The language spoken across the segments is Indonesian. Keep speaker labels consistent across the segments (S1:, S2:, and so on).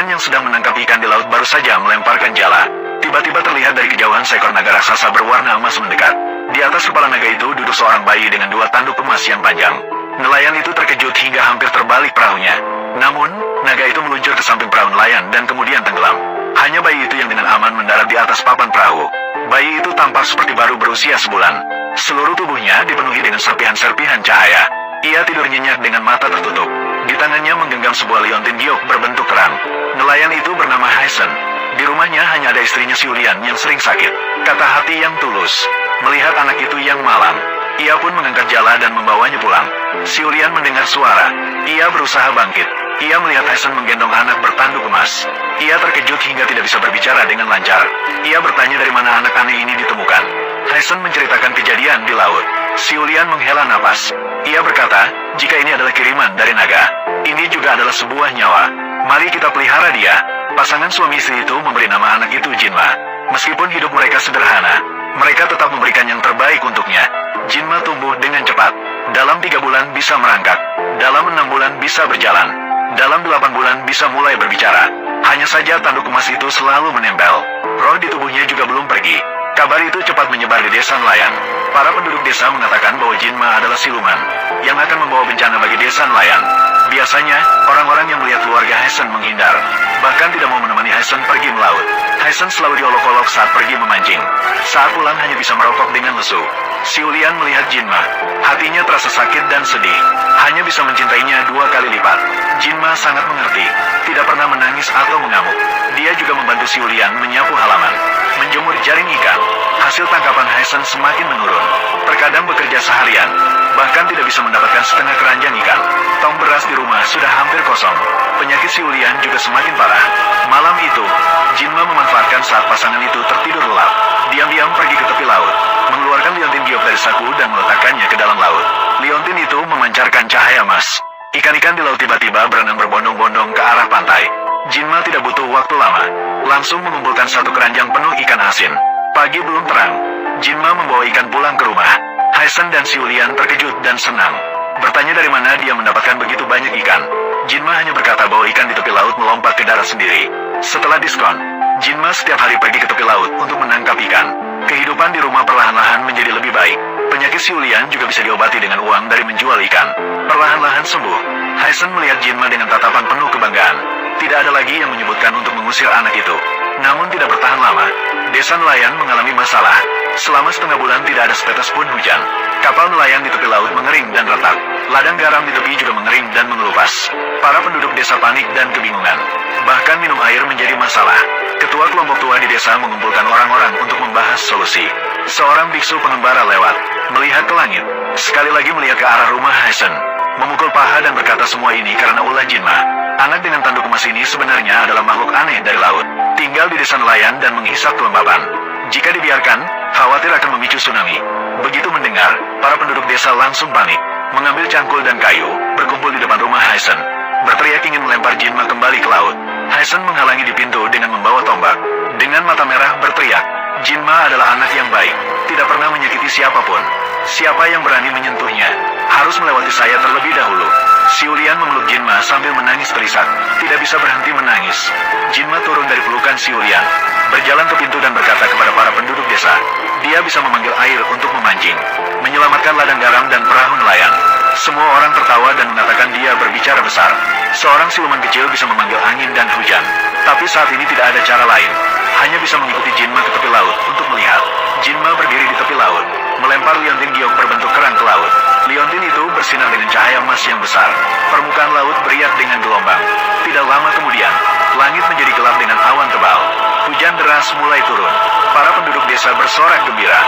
S1: Nelayan yang sedang menangkap ikan di laut baru saja melemparkan jala. Tiba-tiba terlihat dari kejauhan seekor naga raksasa berwarna emas mendekat. Di atas kepala naga itu duduk seorang bayi dengan 2 tanduk emas yang panjang. Nelayan itu terkejut hingga hampir terbalik perahunya. Namun, naga itu meluncur ke samping perahu nelayan dan kemudian tenggelam. Hanya bayi itu yang dengan aman mendarat di atas papan perahu. Bayi itu tampak seperti baru berusia sebulan. Seluruh tubuhnya dipenuhi dengan serpihan-serpihan cahaya. Ia tidur nyenyak dengan mata tertutup. Di tangannya menggenggam sebuah liontin giok berbentuk kerang. Nelayan itu bernama Haisen. Di rumahnya hanya ada istrinya Siulian yang sering sakit. Kata hati yang tulus, melihat anak itu yang malang, ia pun mengangkat jala dan membawanya pulang. Siulian mendengar suara. Ia berusaha bangkit. Ia melihat Haisen menggendong anak bertanduk emas. Ia terkejut hingga tidak bisa berbicara dengan lancar. Ia bertanya dari mana anak aneh ini ditemukan. Haisen menceritakan kejadian di laut. Siulian menghela napas. Ia berkata, jika ini adalah kiriman dari naga, ini juga adalah sebuah nyawa. Mari kita pelihara dia. Pasangan suami istri itu memberi nama anak itu Jinma. Meskipun hidup mereka sederhana, mereka tetap memberikan yang terbaik untuknya. Jinma tumbuh dengan cepat. Dalam 3 bulan bisa merangkak. Dalam 6 bulan bisa berjalan. Dalam 8 bulan bisa mulai berbicara. Hanya saja tanduk emas itu selalu menempel. Roh di tubuhnya juga belum pergi. Kabar itu cepat menyebar di desa nelayan. Para penduduk desa mengatakan bahwa Jinma adalah siluman yang akan membawa bencana bagi desa nelayan. Biasanya, orang-orang yang melihat keluarga Haisen menghindar, bahkan tidak mau menemani Haisen pergi melaut. Haisen selalu diolok-olok saat pergi memancing. Saat pulang hanya bisa merokok dengan lesu. Siulian melihat Jinma. Hatinya terasa sakit dan sedih. Hanya bisa mencintainya 2 kali lipat. Jinma sangat mengerti. Tidak pernah menangis atau mengamuk. Dia juga membantu Siulian menyapu halaman, menjemur jaring ikan. Hasil tangkapan Haisen semakin menurun. Terkadang bekerja seharian, bahkan tidak bisa mendapatkan setengah keranjang ikan. Tong beras di rumah sudah hampir kosong. Penyakit Siulian juga semakin parah. Malam itu, Jinma memanfaatkan saat pasangan itu tertidur lelap. Diam-diam pergi ke tepi laut, mengeluarkan liontin giok dari saku dan meletakkannya ke dalam laut. Liontin itu memancarkan cahaya emas. Ikan-ikan di laut tiba-tiba berenang berbondong-bondong ke arah pantai. Jinma tidak butuh waktu lama, langsung mengumpulkan 1 keranjang penuh ikan asin. Pagi belum terang, Jinma membawa ikan pulang ke rumah. Haisen dan Siulian terkejut dan senang. Bertanya dari mana dia mendapatkan begitu banyak ikan. Jinma hanya berkata bahwa ikan di tepi laut melompat ke darat sendiri. Setelah diskon, Jinma setiap hari pergi ke tepi laut untuk menangkap ikan. Kehidupan di rumah perlahan-lahan menjadi lebih baik. Penyakit Siulian juga bisa diobati dengan uang dari menjual ikan. Perlahan-lahan sembuh. Haisen melihat Jinma dengan tatapan penuh kebanggaan. Tidak ada lagi yang menyebutkan untuk mengusir anak itu. Namun tidak bertahan lama. Desa nelayan mengalami masalah. Selama setengah bulan tidak ada setetes pun hujan. Kapal nelayan di tepi laut mengering dan retak. Ladang garam di tepi juga mengering dan mengelupas. Para penduduk desa panik dan kebingungan. Bahkan minum air menjadi masalah. Ketua kelompok tua di desa mengumpulkan orang-orang untuk membahas solusi. Seorang biksu pengembara lewat, melihat ke langit. Sekali lagi melihat ke arah rumah Haisen. Memukul paha dan berkata semua ini karena ulah Jinma. Anak dengan tanduk emas ini sebenarnya adalah makhluk aneh dari laut. Tinggal di desa nelayan dan menghisap kelembaban. Jika dibiarkan, khawatir akan memicu tsunami. Begitu mendengar, para penduduk desa langsung panik. Mengambil cangkul dan kayu, berkumpul di depan rumah Haisen. Berteriak ingin melempar Jinma kembali ke laut. Haisen menghalangi di pintu dengan membawa tombak. Dengan mata merah berteriak, Jinma adalah anak yang baik, tidak pernah menyakiti siapapun. Siapa yang berani menyentuhnya, harus melewati saya terlebih dahulu. Siulian memeluk Jinma sambil menangis terisak. Tidak bisa berhenti menangis. Jinma turun dari pelukan Siulian, berjalan ke pintu dan berkata kepada para penduduk desa, dia bisa memanggil air untuk memancing, menyelamatkan ladang garam dan perahu nelayan. Semua orang tertawa dan mengatakan dia berbicara besar. Seorang siluman kecil bisa memanggil angin dan hujan. Tapi saat ini tidak ada cara lain. Hanya bisa mengikuti Jinma ke tepi laut untuk melihat. Jinma berdiri di tepi laut, melempar liontin giok berbentuk kerang ke laut. Liontin itu bersinar dengan cahaya emas yang besar. Permukaan laut beriak dengan gelombang. Tidak lama kemudian, langit menjadi gelap dengan awan tebal. Hujan deras mulai turun. Para penduduk desa bersorak gembira.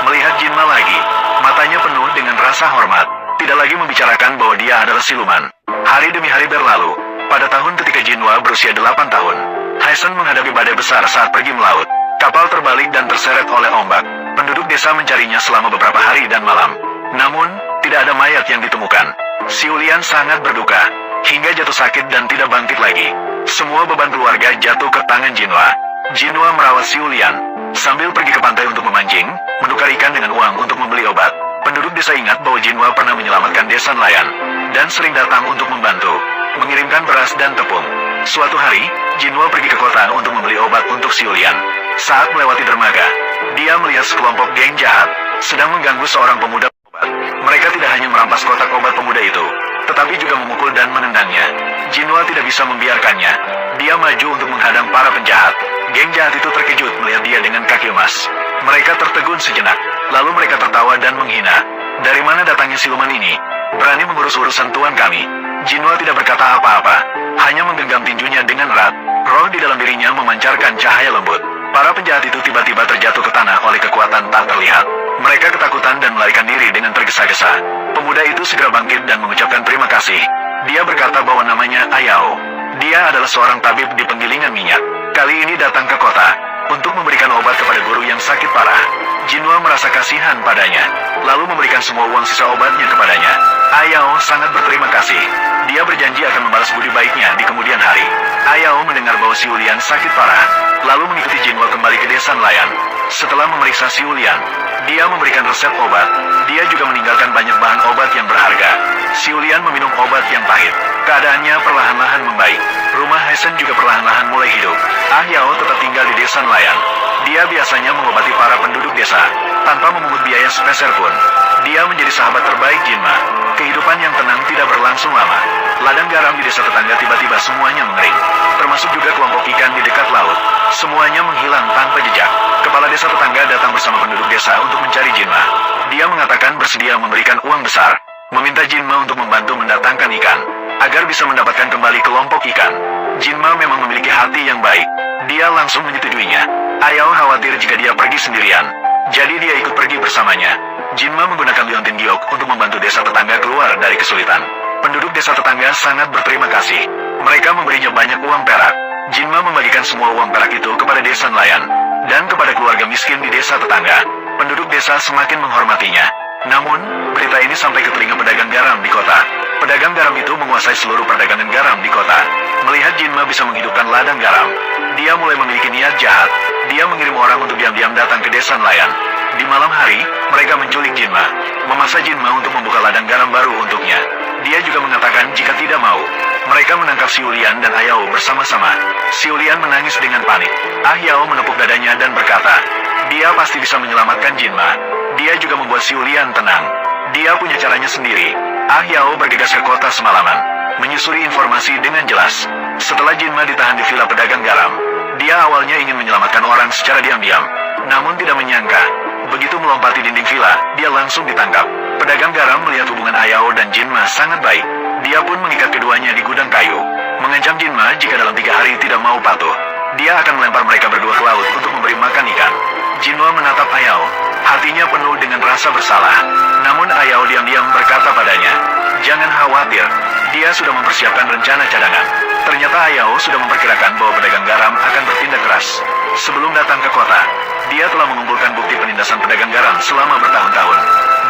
S1: Melihat Jinma lagi, matanya penuh dengan rasa hormat. Tidak lagi membicarakan bahwa dia adalah siluman. Hari demi hari berlalu. Pada tahun ketika Jinwa berusia 8 tahun, Haisen menghadapi badai besar saat pergi melaut. Kapal terbalik dan terseret oleh ombak. Penduduk desa mencarinya selama beberapa hari dan malam. Namun, tidak ada mayat yang ditemukan. Siulian sangat berduka, hingga jatuh sakit dan tidak bangkit lagi. Semua beban keluarga jatuh ke tangan Jinwa. Jinwa merawat Siulian, sambil pergi ke pantai untuk memancing, menukar ikan dengan uang untuk membeli obat. Penduduk desa ingat bahwa Jinwa pernah menyelamatkan desa nelayan, dan sering datang untuk membantu, mengirimkan beras dan tepung. Suatu hari, Jinwo pergi ke kota untuk membeli obat untuk si Ulian. Saat melewati dermaga, dia melihat sekelompok geng jahat sedang mengganggu seorang pemuda obat. Mereka tidak hanya merampas kotak obat pemuda itu, tetapi juga memukul dan menendangnya. Jinwo tidak bisa membiarkannya. Dia maju untuk menghadang para penjahat. Geng jahat itu terkejut melihat dia dengan kaki emas. Mereka tertegun sejenak, lalu mereka tertawa dan menghina. Dari mana datangnya siluman ini? Berani mengurus urusan tuan kami. Jinwo tidak berkata apa-apa, hanya menggenggam tinjunya dengan erat. Roh di dalam dirinya memancarkan cahaya lembut. Para penjahat itu tiba-tiba terjatuh ke tanah oleh kekuatan tak terlihat. Mereka ketakutan dan melarikan diri dengan tergesa-gesa. Pemuda itu segera bangkit dan mengucapkan terima kasih. Dia berkata bahwa namanya Ayao. Dia adalah seorang tabib di penggilingan minyak. Kali ini datang ke kota untuk memberikan obat kepada guru yang sakit parah. Jinwo merasa kasihan padanya, lalu memberikan semua uang sisa obatnya kepadanya. Ayao sangat berterima kasih. Dia berjanji akan membalas budi baiknya di kemudian hari. Ayao mendengar bahwa si Ulian sakit parah, lalu mengikuti Jinwo kembali ke desa nelayan. Setelah memeriksa si Ulian, dia memberikan resep obat. Dia juga meninggalkan banyak bahan obat yang berharga. Si Ulian meminum obat yang pahit. Keadaannya perlahan-lahan membaik. Rumah Hesen juga perlahan-lahan mulai hidup. Yao tetap tinggal di desa nelayan. Dia biasanya mengobati para penduduk desa, tanpa memungut biaya sepeser pun. Dia menjadi sahabat terbaik Jinma. Kehidupan yang tenang tidak berlangsung lama. Ladang garam di desa tetangga tiba-tiba semuanya mengering. Termasuk juga kelompok ikan di dekat laut. Semuanya menghilang tanpa jejak. Kepala desa tetangga datang bersama penduduk desa untuk mencari Jinma. Dia mengatakan bersedia memberikan uang besar, meminta Jinma untuk membantu mendatangkan ikan, agar bisa mendapatkan kembali kelompok ikan. Jinma memang memiliki hati yang baik. Dia langsung menyetujuinya. Ayao khawatir jika dia pergi sendirian, jadi dia ikut pergi bersamanya. Jinma menggunakan liontin giok untuk membantu desa tetangga keluar dari kesulitan. Penduduk desa tetangga sangat berterima kasih. Mereka memberinya banyak uang perak. Jinma membagikan semua uang perak itu kepada desa nelayan dan kepada keluarga miskin di desa tetangga. Penduduk desa semakin menghormatinya. Namun, berita ini sampai ke telinga pedagang garam di kota. Pedagang garam itu menguasai seluruh perdagangan garam di kota. Melihat Jinma bisa menghidupkan ladang garam, dia mulai memiliki niat jahat. Dia mengirim orang untuk diam-diam datang ke desa nelayan. Di malam hari, mereka menculik Jinma, memaksa Jinma untuk membuka ladang garam baru untuknya. Dia juga mengatakan jika tidak mau, mereka menangkap si Ulian dan Ayao bersama-sama. Si Ulian menangis dengan panik. Ayao menepuk dadanya dan berkata, dia pasti bisa menyelamatkan Jinma. Dia juga membuat si Ulian tenang. Dia punya caranya sendiri. Yao bergegas ke kota semalaman, menyusuri informasi dengan jelas. Setelah Jinma ditahan di villa pedagang garam, dia awalnya ingin menyelamatkan orang secara diam-diam, namun tidak menyangka, begitu melompati dinding villa, dia langsung ditangkap. Pedagang garam melihat hubungan Ayao dan Jinma sangat baik. Dia pun mengikat keduanya di gudang kayu, mengancam Jinma jika dalam 3 hari tidak mau patuh, dia akan melempar mereka berdua ke laut untuk memberi makan ikan. Jinma menatap Ayao, hatinya penuh dengan rasa bersalah. Namun Ayao diam-diam berkata padanya, jangan khawatir, dia sudah mempersiapkan rencana cadangan. Ternyata Ayao sudah memperkirakan bahwa pedagang garam akan bertindak keras. Sebelum datang ke kota, dia telah mengumpulkan bukti penindasan pedagang garam selama bertahun-tahun.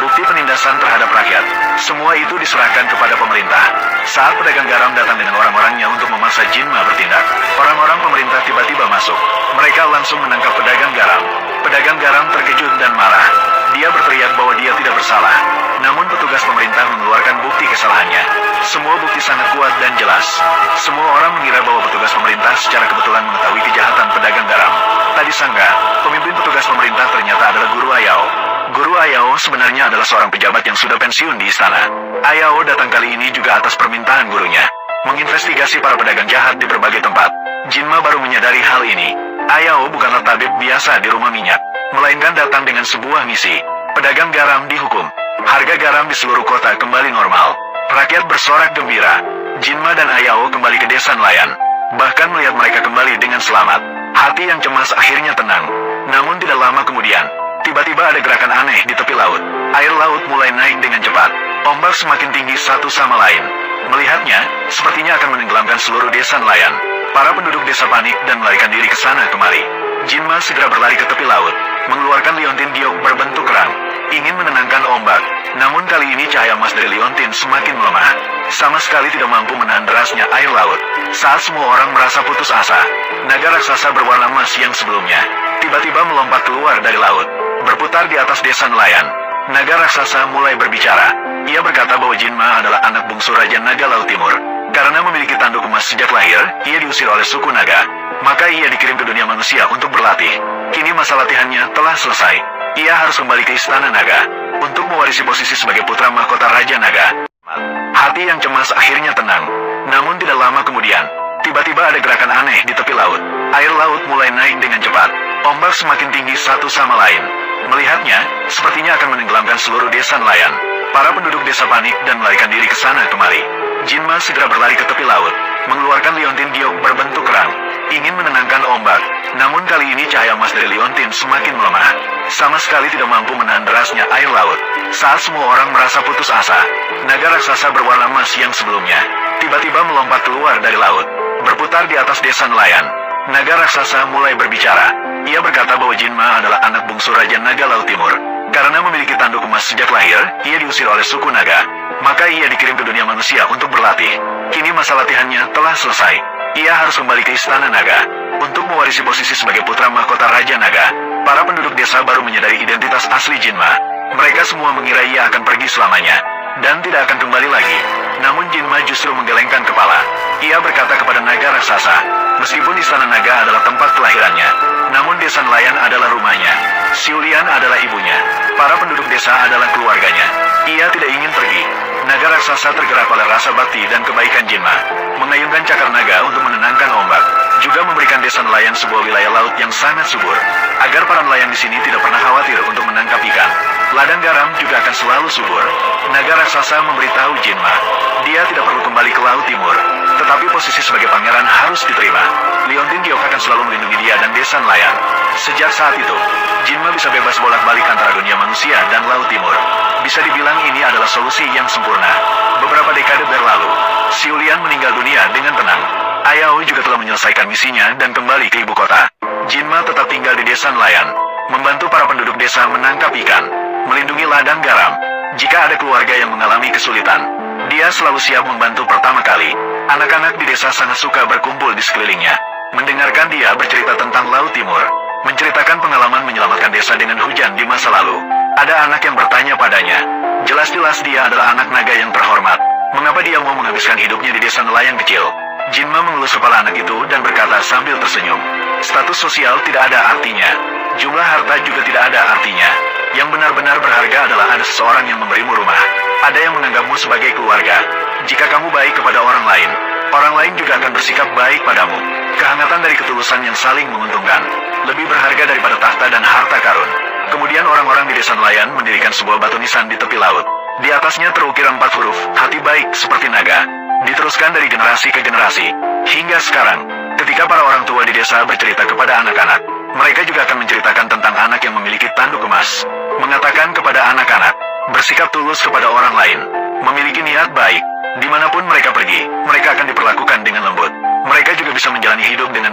S1: Bukti penindasan terhadap rakyat. Semua itu diserahkan kepada pemerintah. Saat pedagang garam datang dengan orang-orangnya untuk memaksa Jinma bertindak, orang-orang pemerintah tiba-tiba masuk. Mereka langsung menangkap pedagang garam. Pedagang garam terkejut dan marah. Dia berteriak bahwa dia tidak bersalah. Namun petugas pemerintah mengeluarkan bukti kesalahannya. Semua bukti sangat kuat dan jelas. Semua orang mengira bahwa petugas pemerintah secara kebetulan mengetahui kejahatan pedagang garam. Tak disangka, pemimpin petugas pemerintah ternyata adalah Guru Ayao. Guru Ayao sebenarnya adalah seorang pejabat yang sudah pensiun di istana. Ayao datang kali ini juga atas permintaan gurunya, menginvestigasi para pedagang jahat di berbagai tempat. Jinma baru menyadari hal ini. Ayao bukanlah tabib biasa di rumah minyak, melainkan datang dengan sebuah misi. Pedagang garam dihukum. Harga garam di seluruh kota kembali normal. Rakyat bersorak gembira. Jinma dan Ayao kembali ke desa nelayan. Bahkan melihat mereka kembali dengan selamat, hati yang cemas akhirnya tenang. Namun tidak lama kemudian, tiba-tiba ada gerakan aneh di tepi laut. Air laut mulai naik dengan cepat. Ombak semakin tinggi satu sama lain. Melihatnya, sepertinya akan menenggelamkan seluruh desa nelayan. Para penduduk desa panik dan melarikan diri ke sana kemari. Jinma segera berlari ke tepi laut, mengeluarkan liontin giok berbentuk kerang, ingin menenangkan ombak. Namun kali ini cahaya emas dari liontin semakin melemah, sama sekali tidak mampu menahan derasnya air laut. Saat semua orang merasa putus asa, naga raksasa berwarna emas yang sebelumnya tiba-tiba melompat keluar dari laut, berputar di atas desa nelayan. Naga raksasa mulai berbicara. Ia berkata bahwa Jinma adalah anak bungsu Raja Naga Laut Timur. Karena memiliki tanduk emas sejak lahir, ia diusir oleh suku naga. Maka ia dikirim ke dunia manusia untuk berlatih. Kini masa latihannya telah selesai. Ia harus kembali ke istana naga untuk mewarisi posisi sebagai putra mahkota Raja Naga. Hati yang cemas akhirnya tenang. Namun tidak lama kemudian, tiba-tiba ada gerakan aneh di tepi laut. Air laut mulai naik dengan cepat. Ombak semakin tinggi satu sama lain. Melihatnya, sepertinya akan menenggelamkan seluruh desa nelayan. Para penduduk desa panik dan melarikan diri ke sana kemari. Jinma segera berlari ke tepi laut, mengeluarkan liontin giok berbentuk kerang, ingin menenangkan ombak. Namun kali ini cahaya emas dari liontin semakin melemah. Sama sekali tidak mampu menahan derasnya air laut. Saat semua orang merasa putus asa, naga raksasa berwarna emas yang sebelumnya tiba-tiba melompat keluar dari laut, berputar di atas desa nelayan. Naga raksasa mulai berbicara. Ia berkata bahwa Jinma adalah anak bungsu Raja Naga Laut Timur. Karena memiliki tanduk emas sejak lahir, ia diusir oleh suku naga. Maka ia dikirim ke dunia manusia untuk berlatih. Kini masa latihannya telah selesai. Ia harus kembali ke istana naga untuk mewarisi posisi sebagai putra mahkota Raja Naga. Para penduduk desa baru menyadari identitas asli Jinma. Mereka semua mengira ia akan pergi selamanya dan tidak akan kembali lagi. Namun Jinma justru menggelengkan kepala. Ia berkata kepada naga raksasa, meskipun istana naga adalah tempat kelahirannya, namun desa nelayan adalah rumahnya. Siulian adalah ibunya. Para penduduk desa adalah keluarganya. Ia tidak ingin pergi. Naga raksasa tergerak oleh rasa bakti dan kebaikan Jinma, mengayunkan cakar naga untuk menenangkan ombak, juga memberikan desa nelayan sebuah wilayah laut yang sangat subur, agar para nelayan di sini tidak pernah khawatir untuk menangkap ikan. Ladang garam juga akan selalu subur. Naga raksasa memberitahu Jinma, dia tidak perlu kembali ke Laut Timur, tetapi posisi sebagai pangeran harus diterima. Liontin Giok akan selalu melindungi dia dan desa nelayan. Sejak saat itu, Jinma bisa bebas bolak-balik antara dunia manusia dan Laut Timur. Bisa dibilang ini adalah solusi yang sempurna. Beberapa dekade berlalu, Siulian meninggal dunia dengan tenang. Ayao juga telah menyelesaikan misinya dan kembali ke ibu kota. Jinma tetap tinggal di desa nelayan, membantu para penduduk desa menangkap ikan, melindungi ladang garam. Jika ada keluarga yang mengalami kesulitan, dia selalu siap membantu pertama kali. Anak-anak di desa sangat suka berkumpul di sekelilingnya, mendengarkan dia bercerita tentang Laut Timur, menceritakan pengalaman menyelamatkan desa dengan hujan di masa lalu. Ada anak yang bertanya padanya, jelas-jelas dia adalah anak naga yang terhormat. Mengapa dia mau menghabiskan hidupnya di desa nelayan kecil? Jinma mengelus kepala anak itu dan berkata sambil tersenyum, status sosial tidak ada artinya. Jumlah harta juga tidak ada artinya. Yang benar-benar berharga adalah ada seseorang yang memberimu rumah. Ada yang menganggapmu sebagai keluarga. Jika kamu baik kepada orang lain juga akan bersikap baik padamu. Kehangatan dari ketulusan yang saling menguntungkan lebih berharga daripada tahta dan harta karun. Kemudian orang-orang di desa nelayan mendirikan sebuah batu nisan di tepi laut. Di atasnya terukir 4 huruf, hati baik seperti naga. Diteruskan dari generasi ke generasi. Hingga sekarang, ketika para orang tua di desa bercerita kepada anak-anak, mereka juga akan menceritakan tentang anak yang memiliki tanduk emas. Mengatakan kepada anak-anak, bersikap tulus kepada orang lain, memiliki niat baik. Dimanapun mereka pergi, mereka akan diperlakukan dengan lembut. Mereka juga bisa menjalani hidup dengan